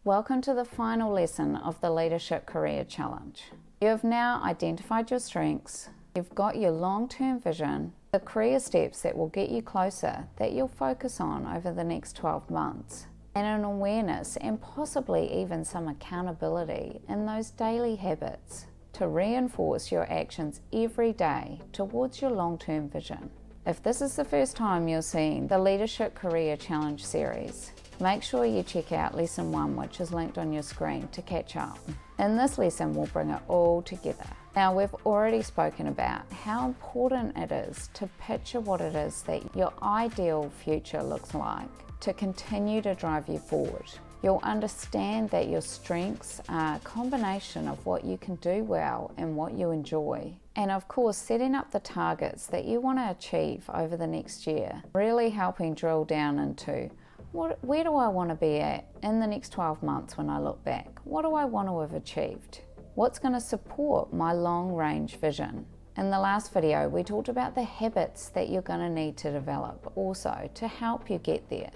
Welcome to the final lesson of the Leadership Career Challenge. You have now identified your strengths, you've got your long-term vision, the career steps that will get you closer that you'll focus on over the next 12 months, and an awareness and possibly even some accountability in those daily habits to reinforce your actions every day towards your long-term vision. If this is the first time you're seeing the Leadership Career Challenge series, make sure you check out Lesson 1, which is linked on your screen, to catch up. In this lesson, we'll bring it all together. Now, we've already spoken about how important it is to picture what it is that your ideal future looks like to continue to drive you forward. You'll understand that your strengths are a combination of what you can do well and what you enjoy. And of course, setting up the targets that you want to achieve over the next year, really helping drill down into where do I want to be at in the next 12 months when I look back? What do I want to have achieved? What's going to support my long-range vision? In the last video, we talked about the habits that you're going to need to develop also to help you get there.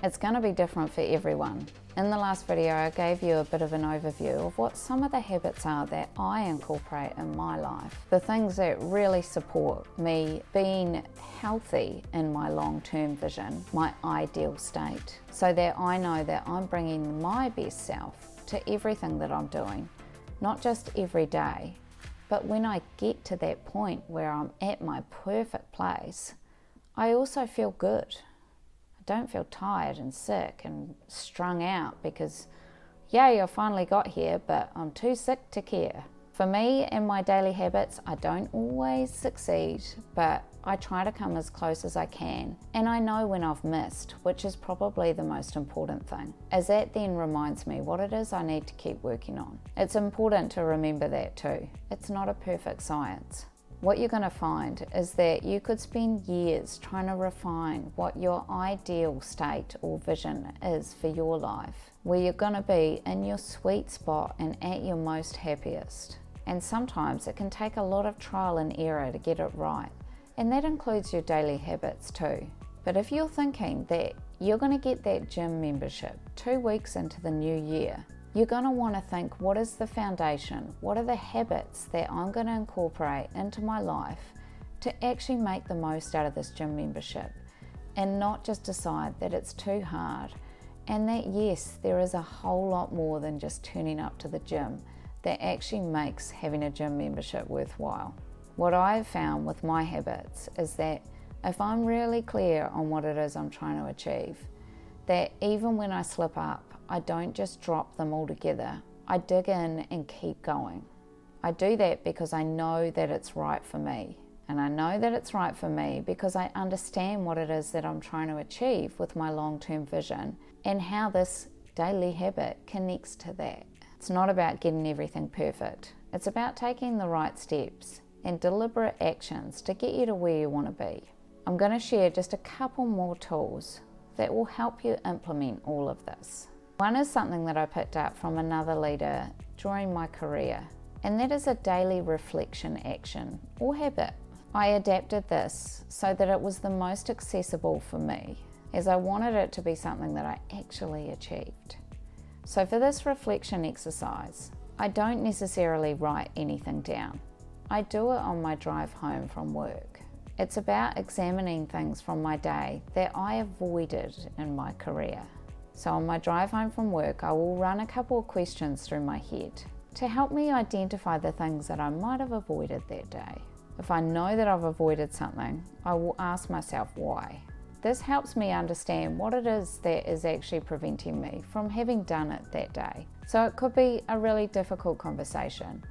It's going to be different for everyone. In the last video, I gave you a bit of an overview of what some of the habits are that I incorporate in my life. The things that really support me being healthy in my long-term vision, my ideal state, so that I know that I'm bringing my best self to everything that I'm doing, not just every day, but when I get to that point where I'm at my perfect place, I also feel good. I don't feel tired and sick and strung out because, yay, I finally got here, but I'm too sick to care. For me and my daily habits, I don't always succeed, but I try to come as close as I can. And I know when I've missed, which is probably the most important thing, as that then reminds me what it is I need to keep working on. It's important to remember that too. It's not a perfect science. What you're going to find is that you could spend years trying to refine what your ideal state or vision is for your life, where you're going to be in your sweet spot and at your most happiest. And sometimes it can take a lot of trial and error to get it right. And that includes your daily habits too. But if you're thinking that you're going to get that gym membership 2 weeks into the new year, you're going to want to think, what is the foundation? What are the habits that I'm going to incorporate into my life to actually make the most out of this gym membership, and not just decide that it's too hard, and that yes, there is a whole lot more than just turning up to the gym that actually makes having a gym membership worthwhile. What I've found with my habits is that if I'm really clear on what it is I'm trying to achieve, that even when I slip up, I don't just drop them altogether. I dig in and keep going. I do that because I know that it's right for me. And I know that it's right for me because I understand what it is that I'm trying to achieve with my long-term vision and how this daily habit connects to that. It's not about getting everything perfect. It's about taking the right steps and deliberate actions to get you to where you want to be. I'm going to share just a couple more tools that will help you implement all of this. One is something that I picked up from another leader during my career, and that is a daily reflection action or habit. I adapted this so that it was the most accessible for me, as I wanted it to be something that I actually achieved. So for this reflection exercise, I don't necessarily write anything down. I do it on my drive home from work. It's about examining things from my day that I avoided in my career. So on my drive home from work, I will run a couple of questions through my head to help me identify the things that I might have avoided that day. If I know that I've avoided something, I will ask myself why. This helps me understand what it is that is actually preventing me from having done it that day. So it could be a really difficult conversation,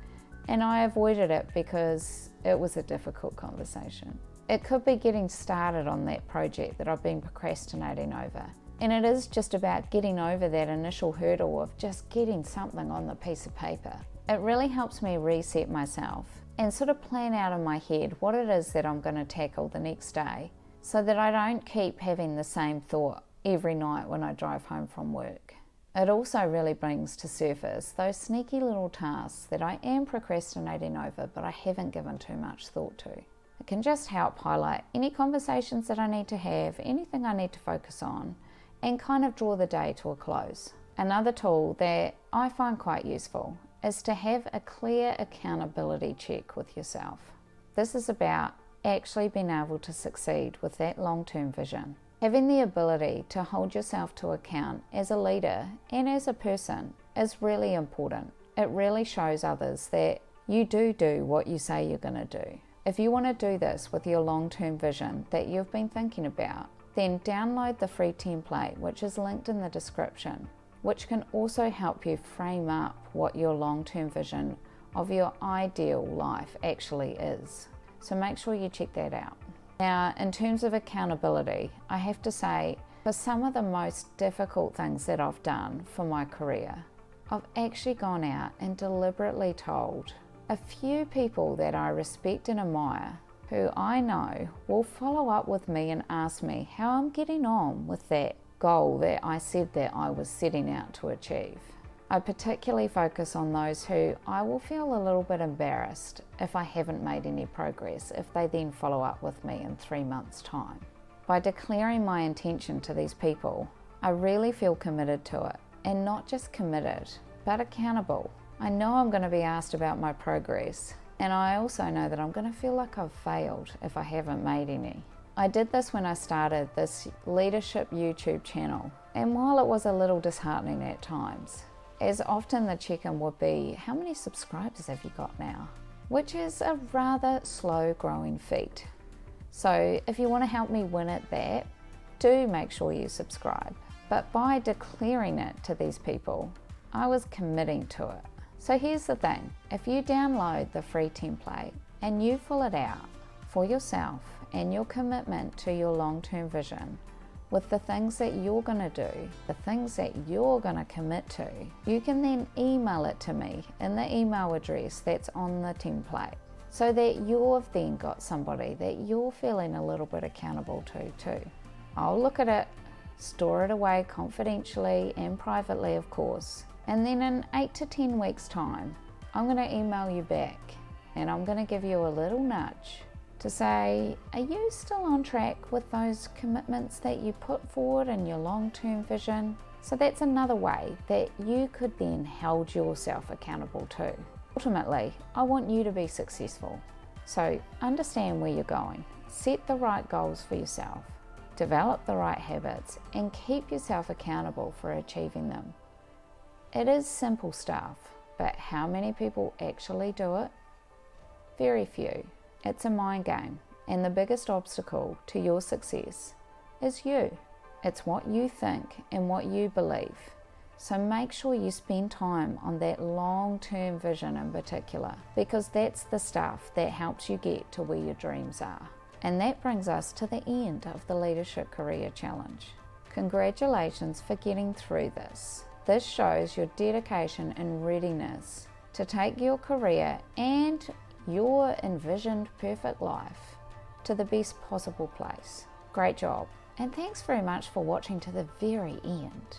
and I avoided it because it was a difficult conversation. It could be getting started on that project that I've been procrastinating over. And it is just about getting over that initial hurdle of just getting something on the piece of paper. It really helps me reset myself and sort of plan out in my head what it is that I'm going to tackle the next day, so that I don't keep having the same thought every night when I drive home from work. It also really brings to surface those sneaky little tasks that I am procrastinating over but I haven't given too much thought to. It can just help highlight any conversations that I need to have, anything I need to focus on, and kind of draw the day to a close. Another tool that I find quite useful is to have a clear accountability check with yourself. This is about actually being able to succeed with that long-term vision. Having the ability to hold yourself to account as a leader and as a person is really important. It really shows others that you do what you say you're going to do. If you want to do this with your long-term vision that you've been thinking about, then download the free template which is linked in the description, which can also help you frame up what your long-term vision of your ideal life actually is. So make sure you check that out. Now, in terms of accountability, I have to say, for some of the most difficult things that I've done for my career, I've actually gone out and deliberately told a few people that I respect and admire, who I know will follow up with me and ask me how I'm getting on with that goal that I said that I was setting out to achieve. I particularly focus on those who I will feel a little bit embarrassed if I haven't made any progress, if they then follow up with me in 3 months' time. By declaring my intention to these people, I really feel committed to it, and not just committed, but accountable. I know I'm going to be asked about my progress, and I also know that I'm going to feel like I've failed if I haven't made any. I did this when I started this leadership YouTube channel, and while it was a little disheartening at times, as often the check-in would be, how many subscribers have you got now? Which is a rather slow growing feat. So if you want to help me win at that, do make sure you subscribe. But by declaring it to these people, I was committing to it. So here's the thing, if you download the free template and you fill it out for yourself and your commitment to your long-term vision with the things that you're going to do, the things that you're going to commit to, you can then email it to me in the email address that's on the template, so that you've then got somebody that you're feeling a little bit accountable to too. I'll look at it, store it away confidentially and privately of course, and then in 8 to 10 weeks time, I'm going to email you back and I'm going to give you a little nudge to say, are you still on track with those commitments that you put forward in your long-term vision? So that's another way that you could then hold yourself accountable to. Ultimately, I want you to be successful. So understand where you're going, set the right goals for yourself, develop the right habits, and keep yourself accountable for achieving them. It is simple stuff, but how many people actually do it? Very few. It's a mind game, and the biggest obstacle to your success is you. It's what you think and what you believe. So make sure you spend time on that long-term vision in particular, because that's the stuff that helps you get to where your dreams are. And that brings us to the end of the Leadership Career Challenge. Congratulations for getting through this. This shows your dedication and readiness to take your career and your envisioned perfect life to the best possible place. Great job, and thanks very much for watching to the very end.